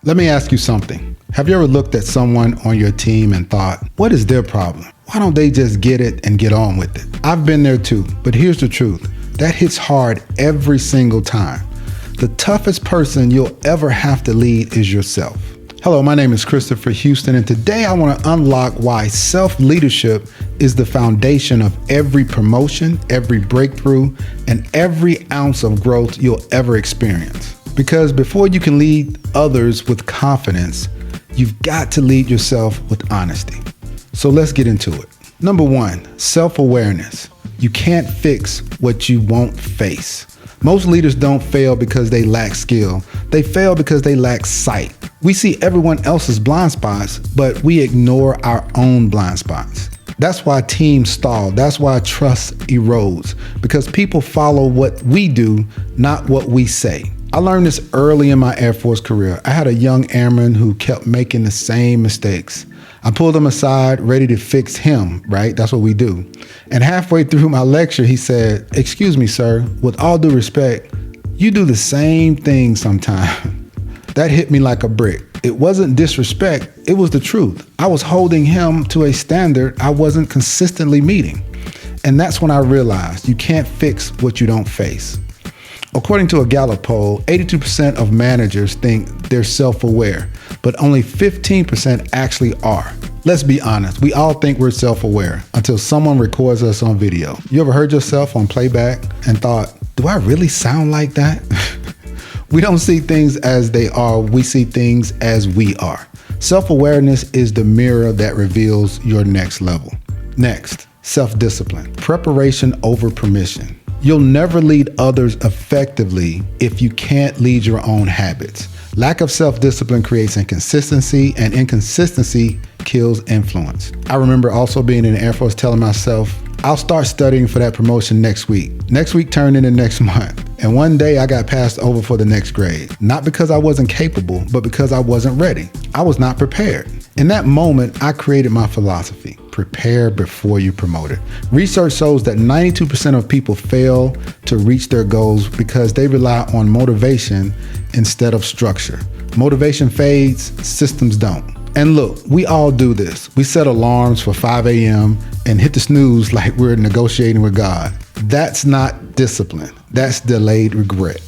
Let me ask you something. Have you ever looked at someone on your team and thought, what is their problem? Why don't they just get it and get on with it? I've been there too, but here's the truth. That hits hard every single time. The toughest person you'll ever have to lead is yourself. Hello, my name is Christopher Houston, and today I want to unlock why self-leadership is the foundation of every promotion, every breakthrough, and every ounce of growth you'll ever experience. Because before you can lead others with confidence, you've got to lead yourself with honesty. So let's get into it. Number one, self-awareness. You can't fix what you won't face. Most leaders don't fail because they lack skill. They fail because they lack sight. We see everyone else's blind spots, but we ignore our own blind spots. That's why teams stall. That's why trust erodes, because people follow what we do, not what we say. I learned this early in my Air Force career. I had a young airman who kept making the same mistakes. I pulled him aside, ready to fix him, right? That's what we do. And halfway through my lecture, he said, "Excuse me, sir, with all due respect, you do the same thing sometimes." That hit me like a brick. It wasn't disrespect, it was the truth. I was holding him to a standard I wasn't consistently meeting. And that's when I realized you can't fix what you don't face. According to a Gallup poll, 82% of managers think they're self-aware, but only 15% actually are. Let's be honest, we all think we're self-aware until someone records us on video. You ever heard yourself on playback and thought, do I really sound like that? We don't see things as they are, we see things as we are. Self-awareness is the mirror that reveals your next level. Next, self-discipline. Preparation over permission. You'll never lead others effectively if you can't lead your own habits. Lack of self-discipline creates inconsistency, and inconsistency kills influence. I remember also being in the Air Force telling myself, I'll start studying for that promotion next week. Next week turned into next month. And one day I got passed over for the next grade. Not because I wasn't capable, but because I wasn't ready. I was not prepared. In that moment, I created my philosophy. Prepare before you promote it. Research shows that 92% of people fail to reach their goals because they rely on motivation instead of structure. Motivation fades, systems don't. And look, we all do this. We set alarms for 5 a.m. and hit the snooze like we're negotiating with God. That's not discipline. That's delayed regret.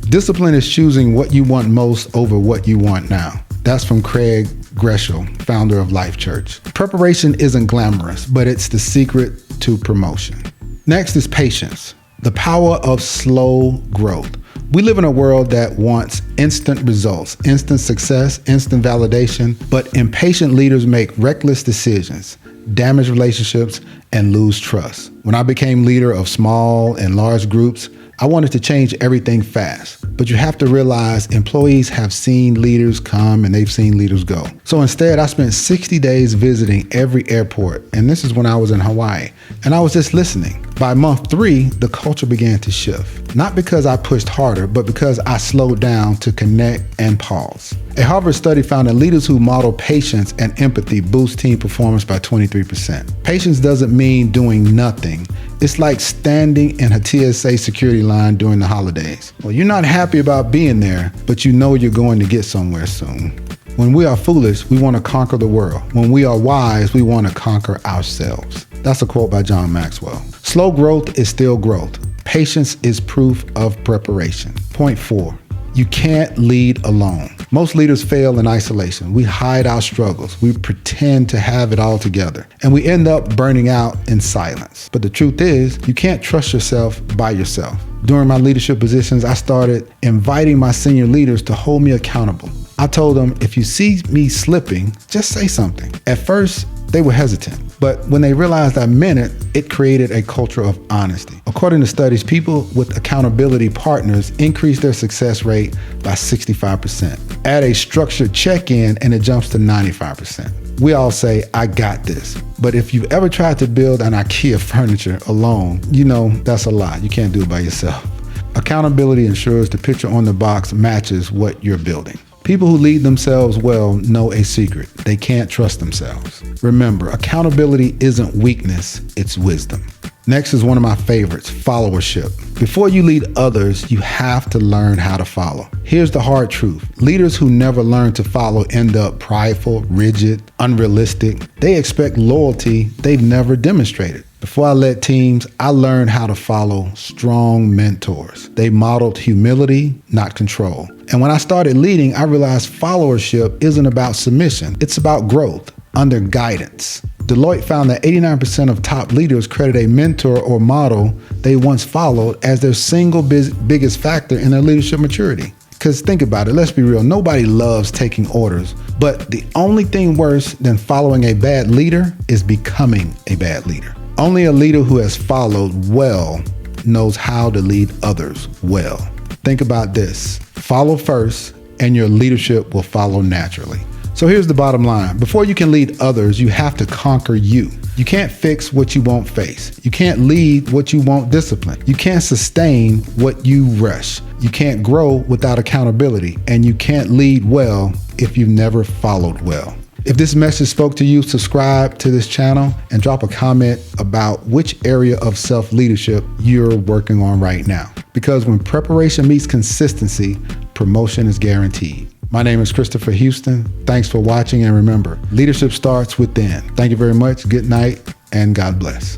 Discipline is choosing what you want most over what you want now. That's from Craig Gresham, founder of Life Church. Preparation isn't glamorous, but it's the secret to promotion. Next is patience, the power of slow growth. We live in a world that wants instant results, instant success, instant validation, but impatient leaders make reckless decisions, damage relationships, and lose trust. When I became leader of small and large groups, I wanted to change everything fast, but you have to realize employees have seen leaders come and they've seen leaders go. So instead, I spent 60 days visiting every airport, and this is when I was in Hawaii, and I was just listening. By month 3, the culture began to shift, not because I pushed harder, but because I slowed down to connect and pause. A Harvard study found that leaders who model patience and empathy boost team performance by 23%. Patience doesn't mean doing nothing. It's like standing in a TSA security line during the holidays. Well, you're not happy about being there, but you know you're going to get somewhere soon. When we are foolish, we want to conquer the world. When we are wise, we want to conquer ourselves. That's a quote by John Maxwell. Slow growth is still growth. Patience is proof of preparation. Point 4. You can't lead alone. Most leaders fail in isolation. We hide our struggles. We pretend to have it all together. And we end up burning out in silence. But the truth is, you can't trust yourself by yourself. During my leadership positions, I started inviting my senior leaders to hold me accountable. I told them, if you see me slipping, just say something. At first, they were hesitant. But when they realized I meant it, it created a culture of honesty. According to studies, people with accountability partners increase their success rate by 65%. Add a structured check-in and it jumps to 95%. We all say, I got this. But if you've ever tried to build an IKEA furniture alone, you know that's a lot. You can't do it by yourself. Accountability ensures the picture on the box matches what you're building. People who lead themselves well know a secret. They can't trust themselves. Remember, accountability isn't weakness, it's wisdom. Next is one of my favorites, followership. Before you lead others, you have to learn how to follow. Here's the hard truth. Leaders who never learn to follow end up prideful, rigid, unrealistic. They expect loyalty they've never demonstrated. Before I led teams, I learned how to follow strong mentors. They modeled humility, not control. And when I started leading, I realized followership isn't about submission. It's about growth under guidance. Deloitte found that 89% of top leaders credit a mentor or model they once followed as their single biggest factor in their leadership maturity. Because think about it, let's be real, nobody loves taking orders, but the only thing worse than following a bad leader is becoming a bad leader. Only a leader who has followed well knows how to lead others well. Think about this, follow first and your leadership will follow naturally. So here's the bottom line. Before you can lead others, you have to conquer you. You can't fix what you won't face. You can't lead what you won't discipline. You can't sustain what you rush. You can't grow without accountability. And you can't lead well if you've never followed well. If this message spoke to you, subscribe to this channel and drop a comment about which area of self-leadership you're working on right now. Because when preparation meets consistency, promotion is guaranteed. My name is Christopher Houston. Thanks for watching, and remember, leadership starts within. Thank you very much. Good night, and God bless.